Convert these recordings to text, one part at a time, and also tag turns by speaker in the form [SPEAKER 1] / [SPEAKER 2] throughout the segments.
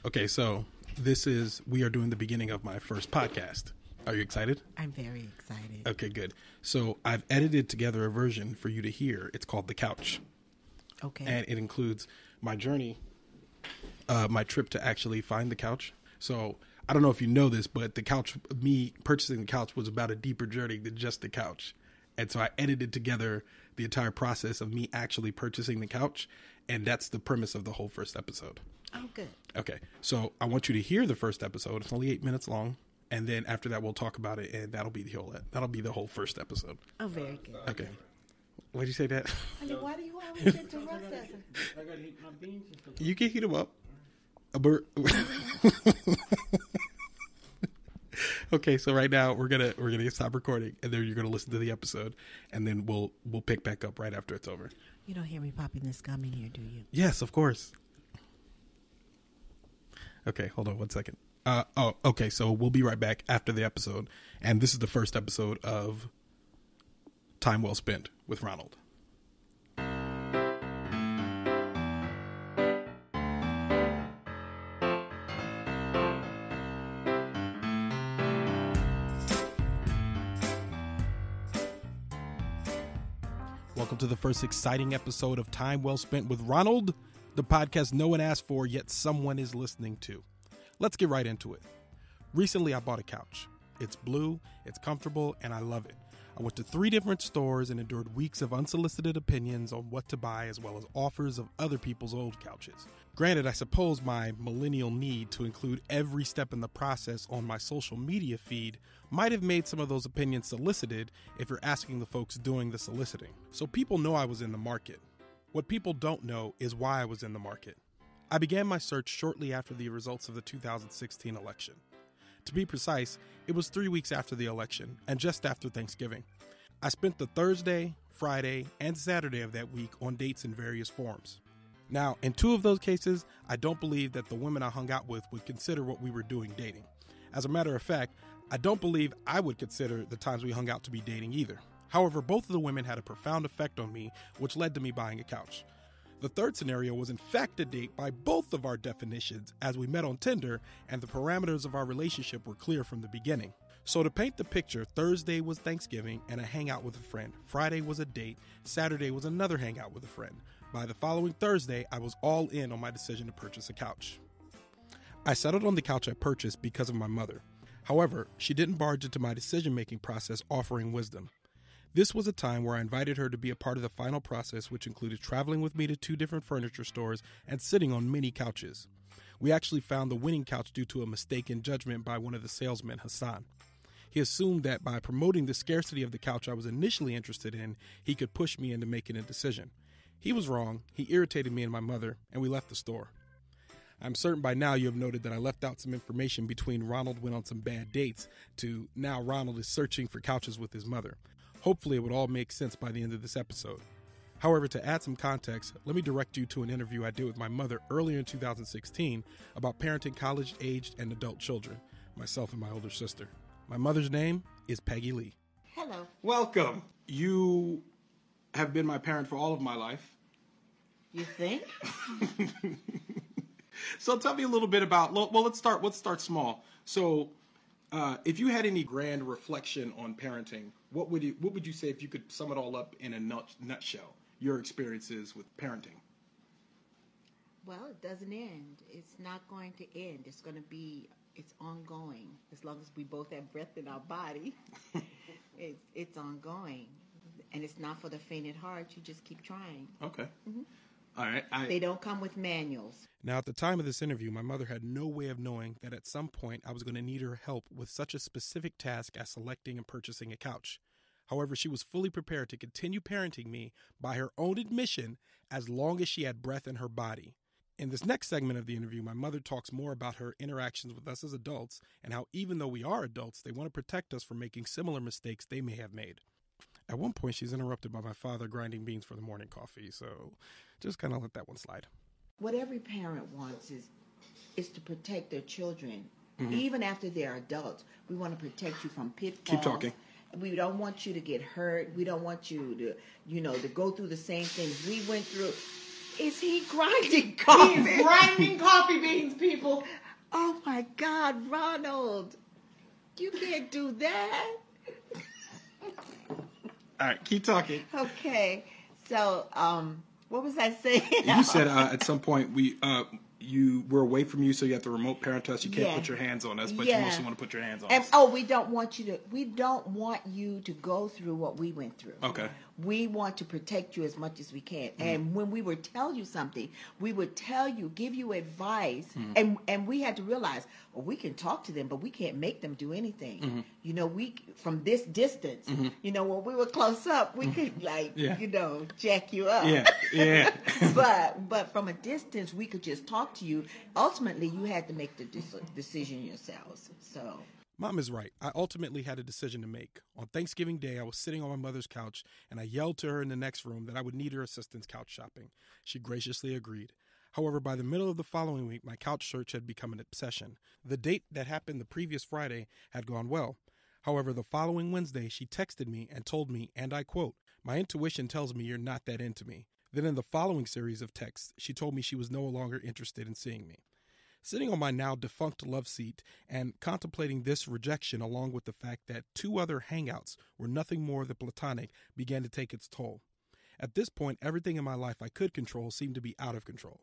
[SPEAKER 1] Okay, so we are doing the beginning of my first podcast. Are you excited?
[SPEAKER 2] I'm very excited.
[SPEAKER 1] Okay, good. So I've edited together a version for you to hear. It's called The Couch.
[SPEAKER 2] Okay.
[SPEAKER 1] And it includes my journey, my trip to actually find the couch. So I don't know if you know this, but me purchasing the couch was about a deeper journey than just the couch. And so I edited together the entire process of me actually purchasing the couch. And that's the premise of the whole first episode.
[SPEAKER 2] Oh, good.
[SPEAKER 1] Okay. So I want you to hear the first episode. It's only 8 minutes long. And then after that, we'll talk about it. And that'll be the whole first episode.
[SPEAKER 2] Oh, very good.
[SPEAKER 1] Okay. Why did you say that?
[SPEAKER 2] I mean, why do you always interrupt us?
[SPEAKER 3] I gotta heat my beans and stuff.
[SPEAKER 1] You can heat them up. Okay, so right now we're gonna stop recording, and then you're gonna listen to the episode, and then we'll pick back up right after it's over.
[SPEAKER 2] You don't hear me popping this gum in here, do you?
[SPEAKER 1] Yes, of course. Okay, hold on 1 second. Okay, so we'll be right back after the episode, and this is the first episode of Time Well Spent with Ronald. Welcome to the first exciting episode of Time Well Spent with Ronald, the podcast no one asked for, yet someone is listening to. Let's get right into it. Recently, I bought a couch. It's blue, it's comfortable, and I love it. I went to 3 different stores and endured weeks of unsolicited opinions on what to buy, as well as offers of other people's old couches. Granted, I suppose my millennial need to include every step in the process on my social media feed might have made some of those opinions solicited if you're asking the folks doing the soliciting. So people know I was in the market. What people don't know is why I was in the market. I began my search shortly after the results of the 2016 election. To be precise, it was 3 weeks after the election and just after Thanksgiving. I spent the Thursday, Friday, and Saturday of that week on dates in various forms. Now, in 2 of those cases, I don't believe that the women I hung out with would consider what we were doing dating. As a matter of fact, I don't believe I would consider the times we hung out to be dating either. However, both of the women had a profound effect on me, which led to me buying a couch. The third scenario was in fact a date by both of our definitions, as we met on Tinder and the parameters of our relationship were clear from the beginning. So to paint the picture, Thursday was Thanksgiving and a hangout with a friend. Friday was a date. Saturday was another hangout with a friend. By the following Thursday, I was all in on my decision to purchase a couch. I settled on the couch I purchased because of my mother. However, she didn't barge into my decision-making process offering wisdom. This was a time where I invited her to be a part of the final process, which included traveling with me to 2 different furniture stores and sitting on many couches. We actually found the winning couch due to a mistaken judgment by one of the salesmen, Hassan. He assumed that by promoting the scarcity of the couch I was initially interested in, he could push me into making a decision. He was wrong, he irritated me and my mother, and we left the store. I'm certain by now you have noted that I left out some information between Ronald went on some bad dates to now Ronald is searching for couches with his mother. Hopefully it would all make sense by the end of this episode. However, to add some context, let me direct you to an interview I did with my mother earlier in 2016 about parenting college-aged and adult children, myself and my older sister. My mother's name is Peggy Lee.
[SPEAKER 2] Hello.
[SPEAKER 1] Welcome. You have been my parent for all of my life.
[SPEAKER 2] You think?
[SPEAKER 1] So tell me a little bit about, well, let's start small. So if you had any grand reflection on parenting, what would you say if you could sum it all up in a nutshell, your experiences with parenting?
[SPEAKER 2] Well, it doesn't end. It's not going to end. It's ongoing. As long as we both have breath in our body, it's ongoing. And it's not for the faint at heart. You just keep trying.
[SPEAKER 1] Okay.
[SPEAKER 2] Mm-hmm.
[SPEAKER 1] All right.
[SPEAKER 2] They don't come with manuals.
[SPEAKER 1] Now, at the time of this interview, my mother had no way of knowing that at some point I was going to need her help with such a specific task as selecting and purchasing a couch. However, she was fully prepared to continue parenting me by her own admission as long as she had breath in her body. In this next segment of the interview, my mother talks more about her interactions with us as adults and how even though we are adults, they want to protect us from making similar mistakes they may have made. At one point, she's interrupted by my father grinding beans for the morning coffee, so just kind of let that one slide.
[SPEAKER 2] What every parent wants is to protect their children, even after they're adults. We want to protect you from pitfalls.
[SPEAKER 1] Keep talking.
[SPEAKER 2] We don't want you to get hurt. We don't want you to, to go through the same things we went through. Is he grinding
[SPEAKER 3] He
[SPEAKER 2] coffee?
[SPEAKER 3] is grinding coffee beans, people.
[SPEAKER 2] Oh my God, Ronald. You can't do that.
[SPEAKER 1] All right, keep talking.
[SPEAKER 2] Okay. So, what was I saying?
[SPEAKER 1] You said at some point we're away from you, so you have to remote parent us. You can't put your hands on us, but you mostly want to put your hands on us.
[SPEAKER 2] We don't want you to go through what we went through.
[SPEAKER 1] Okay.
[SPEAKER 2] We want to protect you as much as we can. And when we would tell you something, we would tell you, give you advice, and we had to realize, well, we can talk to them, but we can't make them do anything. You know, we from this distance, you know, when we were close up, we could you know, jack you up.
[SPEAKER 1] Yeah.
[SPEAKER 2] but from a distance, we could just talk to you. Ultimately, you had to make the decision yourselves. So.
[SPEAKER 1] Mom is right. I ultimately had a decision to make. On Thanksgiving Day, I was sitting on my mother's couch, and I yelled to her in the next room that I would need her assistance couch shopping. She graciously agreed. However, by the middle of the following week, my couch search had become an obsession. The date that happened the previous Friday had gone well. However, the following Wednesday, she texted me and told me, and I quote, "My intuition tells me you're not that into me." Then in the following series of texts, she told me she was no longer interested in seeing me. Sitting on my now defunct love seat and contemplating this rejection along with the fact that 2 other hangouts were nothing more than platonic began to take its toll. At this point, everything in my life I could control seemed to be out of control.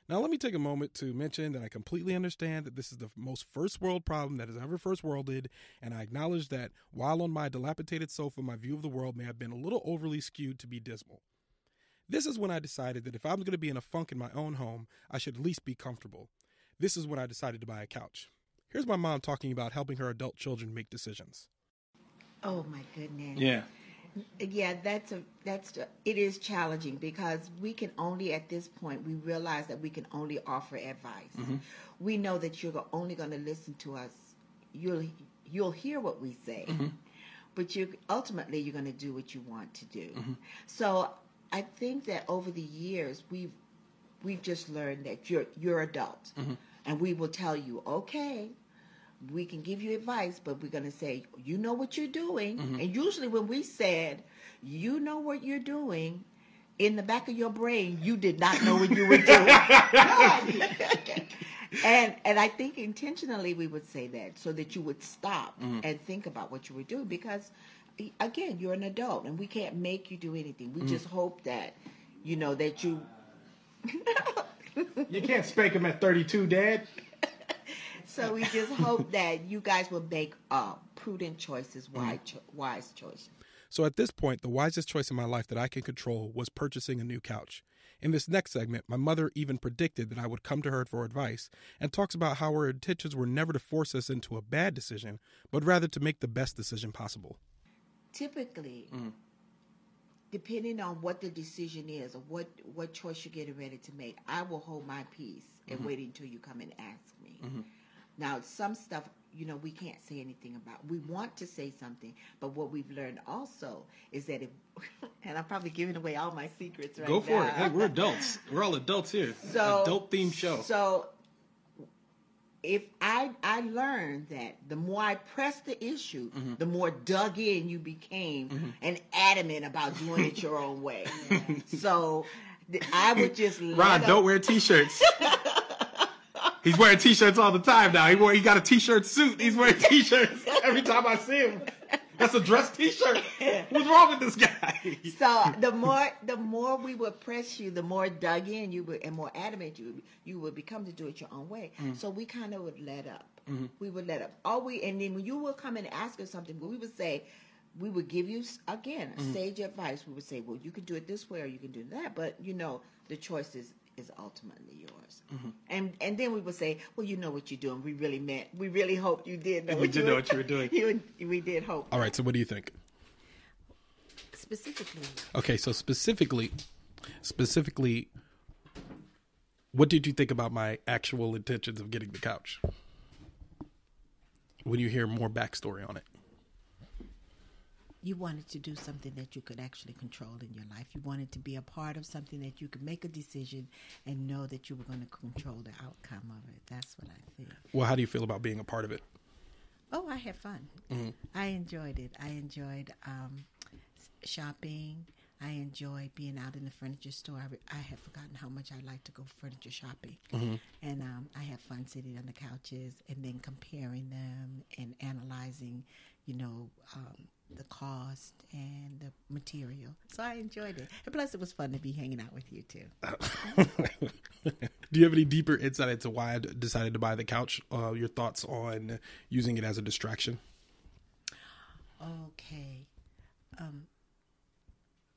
[SPEAKER 1] Now, let me take a moment to mention that I completely understand that this is the most first world problem that has ever first worlded, and I acknowledge that while on my dilapidated sofa, my view of the world may have been a little overly skewed to be dismal. This is when I decided that if I was going to be in a funk in my own home, I should at least be comfortable. This is when I decided to buy a couch. Here's my mom talking about helping her adult children make decisions.
[SPEAKER 2] Oh my goodness.
[SPEAKER 1] Yeah,
[SPEAKER 2] it is challenging because we can only, at this point, we realize that we can only offer advice. We know that you're only going to listen to us. You'll hear what we say, but ultimately you're going to do what you want to do. So I think that over the years we've just learned that you're adult, and we will tell you, okay, we can give you advice, but we're going to say, you know what you're doing. And usually when we said, you know what you're doing, in the back of your brain, you did not know what you were doing. And I think intentionally we would say that so that you would stop and think about what you were doing, because, again, you're an adult and we can't make you do anything. We just hope that, you know, that you...
[SPEAKER 3] You can't spank him at 32, Dad.
[SPEAKER 2] So we just hope that you guys will make prudent choices, wise choices.
[SPEAKER 1] So at this point, the wisest choice in my life that I can control was purchasing a new couch. In this next segment, my mother even predicted that I would come to her for advice and talks about how her intentions were never to force us into a bad decision, but rather to make the best decision possible.
[SPEAKER 2] Typically, depending on what the decision is or what choice you're getting ready to make, I will hold my peace and wait until you come and ask me. Now, some stuff, you know, we can't say anything about. We want to say something, but what we've learned also is that and I'm probably giving away all my secrets right now.
[SPEAKER 1] Go for it. Hey, we're adults. We're all adults here. Adult-themed show.
[SPEAKER 2] So if I learned that the more I pressed the issue, the more dug in you became and adamant about doing it your own way. So I would just
[SPEAKER 1] Ron, don't wear T-shirts. He's wearing T-shirts all the time now. He got a T-shirt suit. He's wearing T-shirts every time I see him. That's a dress T-shirt. What's wrong with this guy?
[SPEAKER 2] So the more we would press you, the more dug in you would, and more adamant you would become to do it your own way. So we kind of would let up. We would let up. And then when you would come and ask us something, we would say, we would give you again sage advice. We would say, well, you can do it this way or you can do that, but you know the choice is ultimately yours. And then we would say, well, you know what you're doing. We really hoped you did know what you were doing. We did hope.
[SPEAKER 1] All right, so what do you think?
[SPEAKER 2] Specifically.
[SPEAKER 1] Okay, so specifically, what did you think about my actual intentions of getting the couch? When you hear more backstory on it.
[SPEAKER 4] You wanted to do something that you could actually control in your life. You wanted to be a part of something that you could make a decision and know that you were going to control the outcome of it. That's what I think.
[SPEAKER 1] Well, how do you feel about being a part of it?
[SPEAKER 4] Oh, I had fun. I enjoyed it. I enjoyed shopping. I enjoy being out in the furniture store. I have forgotten how much I like to go furniture shopping. And I have fun sitting on the couches and then comparing them and analyzing, the cost and the material. So I enjoyed it. And plus, it was fun to be hanging out with you, too.
[SPEAKER 1] Do you have any deeper insight into why I decided to buy the couch? Your thoughts on using it as a distraction?
[SPEAKER 4] Okay.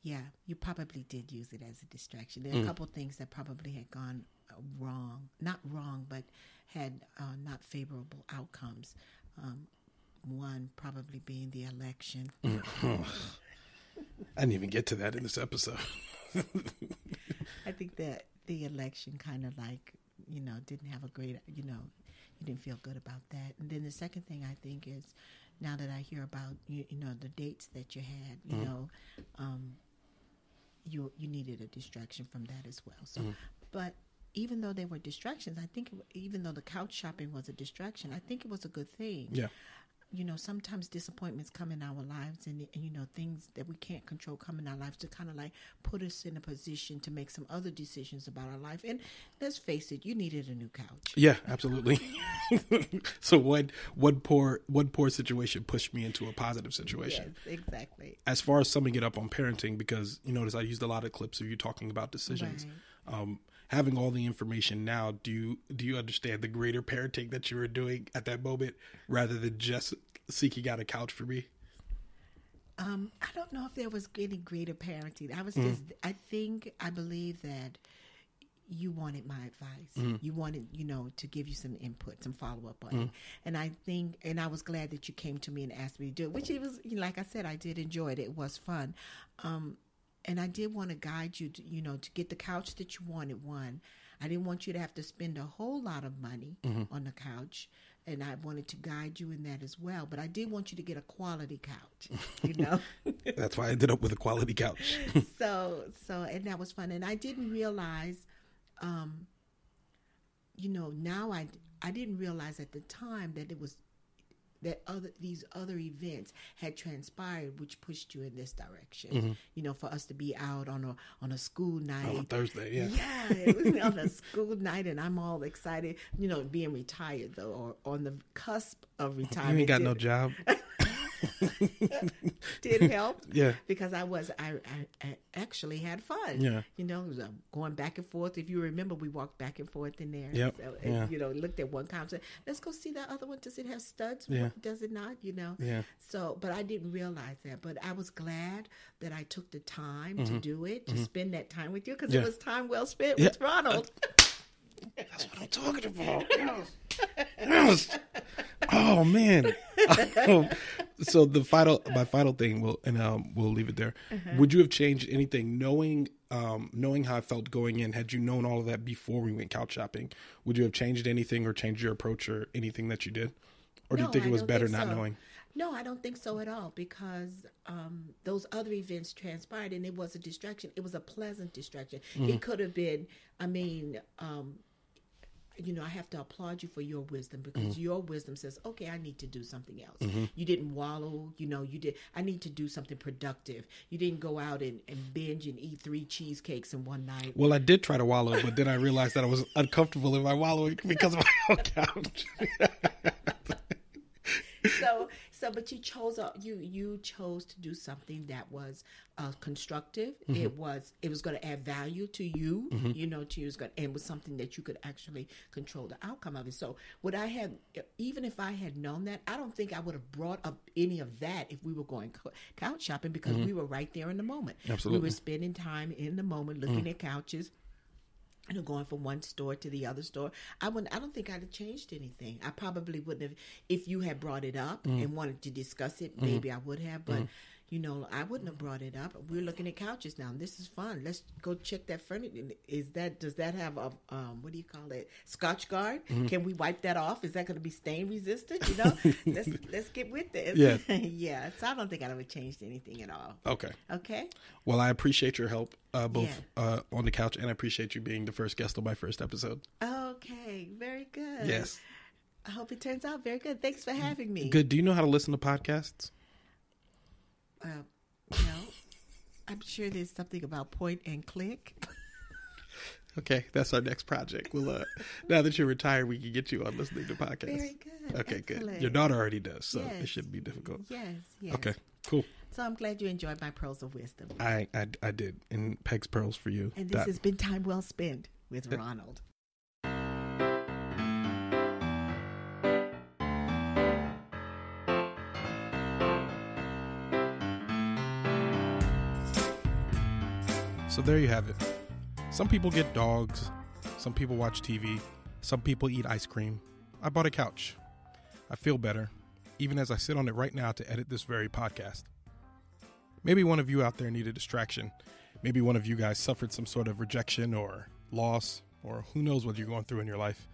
[SPEAKER 4] Yeah, you probably did use it as a distraction. There are a couple things that probably had gone wrong. Not wrong, but had not favorable outcomes. One probably being the election.
[SPEAKER 1] I didn't even get to that in this episode.
[SPEAKER 4] I think that the election kind of didn't have a great, you didn't feel good about that. And then the second thing I think is, now that I hear about, the dates that you had, you needed a distraction from that as well. So, but even though they were distractions, I think even though the couch shopping was a distraction, I think it was a good thing.
[SPEAKER 1] Yeah.
[SPEAKER 4] Sometimes disappointments come in our lives and things that we can't control come in our lives to kind of like put us in a position to make some other decisions about our life. And let's face it, you needed a new couch.
[SPEAKER 1] Yeah, absolutely. So what poor situation pushed me into a positive situation?
[SPEAKER 4] Yes, exactly.
[SPEAKER 1] As far as summing it up on parenting, because you notice I used a lot of clips of you talking about decisions. Right. Having all the information now, do you understand the greater parenting that you were doing at that moment rather than just seeking out a couch for me?
[SPEAKER 4] I don't know if there was any greater parenting. I was I believe that you wanted my advice. You wanted, to give you some input, some follow up on it. And I was glad that you came to me and asked me to do it, which it was, like I said, I did enjoy it. It was fun. And I did want to guide you to, to get the couch that you wanted. One, I didn't want you to have to spend a whole lot of money on the couch. And I wanted to guide you in that as well. But I did want you to get a quality couch,
[SPEAKER 1] That's why I ended up with a quality couch.
[SPEAKER 4] So, and that was fun. And I didn't realize, now I didn't realize at the time that it was that these other events had transpired, which pushed you in this direction. For us to be out on a school night
[SPEAKER 1] on Thursday,
[SPEAKER 4] yeah, it was on a school night, and I'm all excited. Being retired though, or on the cusp of retirement.
[SPEAKER 1] You ain't got no job.
[SPEAKER 4] Did help,
[SPEAKER 1] yeah,
[SPEAKER 4] because I actually had fun.
[SPEAKER 1] Yeah,
[SPEAKER 4] going back and forth. If you remember, we walked back and forth in there.
[SPEAKER 1] Yep.
[SPEAKER 4] So, and, looked at one concert. Let's go see that other one. Does it have studs?
[SPEAKER 1] Yeah.
[SPEAKER 4] Does it not?
[SPEAKER 1] Yeah.
[SPEAKER 4] So, but I didn't realize that. But I was glad that I took the time to do it, to spend that time with you, because it was time well spent with Ronald.
[SPEAKER 1] That's what I'm talking about. Yes. Oh man. So my final thing we'll leave it there. Would you have changed anything knowing how I felt going in? Had you known all of that before we went couch shopping, would you have changed anything or changed your approach or anything that you did? Or do you think it was better not knowing?
[SPEAKER 4] No, I don't think so at all, because those other events transpired and it was a distraction. It was a pleasant distraction. It could have been, I have to applaud you for your wisdom, because your wisdom says, okay, I need to do something else. You didn't wallow, I need to do something productive. You didn't go out and binge and eat 3 cheesecakes in one night.
[SPEAKER 1] Well, I did try to wallow, but then I realized that I was uncomfortable in my wallowing because of my own couch.
[SPEAKER 4] But you chose you chose to do something that was constructive. It was going to add value to you, to you, and was something that you could actually control the outcome of it. So even if I had known that, I don't think I would have brought up any of that if we were going couch shopping, because we were right there in the moment.
[SPEAKER 1] Absolutely.
[SPEAKER 4] We were spending time in the moment, looking at couches. Going from one store to the other store. I don't think I'd have changed anything. I probably wouldn't have. If you had brought it up and wanted to discuss it, maybe I would have. But I wouldn't have brought it up. We're looking at couches now, and this is fun. Let's go check that furniture. Does that have a what do you call it? Scotch guard? Can we wipe that off? Is that going to be stain resistant? Let's get with this.
[SPEAKER 1] Yeah.
[SPEAKER 4] Yeah. So I don't think I'd have changed anything at all. Okay.
[SPEAKER 1] Well, I appreciate your help both on the couch, and I appreciate you being the first guest on my first episode.
[SPEAKER 4] Okay. Very good.
[SPEAKER 1] Yes.
[SPEAKER 4] I hope it turns out very good. Thanks for having me.
[SPEAKER 1] Good. Do you know how to listen to podcasts?
[SPEAKER 4] No. I'm sure there's something about point and click.
[SPEAKER 1] Okay, that's our next project. Well, now that you're retired, we can get you on listening to podcasts.
[SPEAKER 4] Very good.
[SPEAKER 1] Okay,
[SPEAKER 4] Excellent.
[SPEAKER 1] good. Your daughter already does, so
[SPEAKER 4] Yes.
[SPEAKER 1] it shouldn't be difficult.
[SPEAKER 4] Yes.
[SPEAKER 1] Okay, cool.
[SPEAKER 4] So I'm glad you enjoyed my pearls of wisdom.
[SPEAKER 1] I did. And Peg's Pearls for you.
[SPEAKER 4] And this has been Time Well Spent with Ronald.
[SPEAKER 1] So there you have it. Some people get dogs. Some people watch TV. Some people eat ice cream. I bought a couch. I feel better, even as I sit on it right now to edit this very podcast. Maybe one of you out there need a distraction. Maybe one of you guys suffered some sort of rejection or loss, or who knows what you're going through in your life.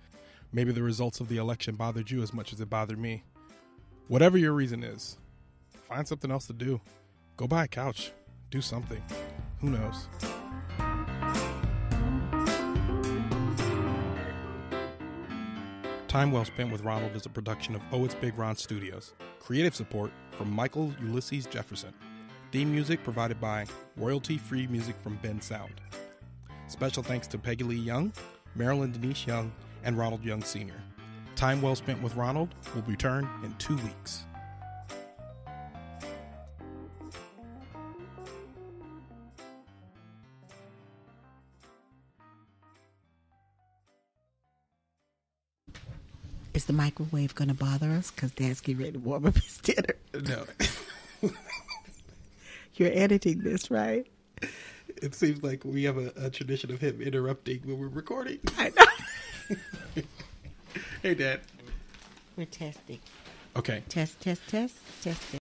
[SPEAKER 1] Maybe the results of the election bothered you as much as it bothered me. Whatever your reason is, find something else to do. Go buy a couch. Do something. Who knows? Time Well Spent with Ronald is a production of OhitsBigRon Studios. Creative support from Michael Ulysses Jefferson. Theme music provided by royalty-free music from Ben Sound. Special thanks to Peggy Lee Young, Marilyn Denise Young, and Ronald Young Sr. Time Well Spent with Ronald will return in 2 weeks.
[SPEAKER 4] Is the microwave going to bother us? Because Dad's getting ready to warm up his dinner.
[SPEAKER 1] No.
[SPEAKER 4] You're editing this, right?
[SPEAKER 1] It seems like we have a tradition of him interrupting when we're recording.
[SPEAKER 4] I know.
[SPEAKER 1] Hey, Dad.
[SPEAKER 4] We're testing.
[SPEAKER 1] Okay.
[SPEAKER 4] Test.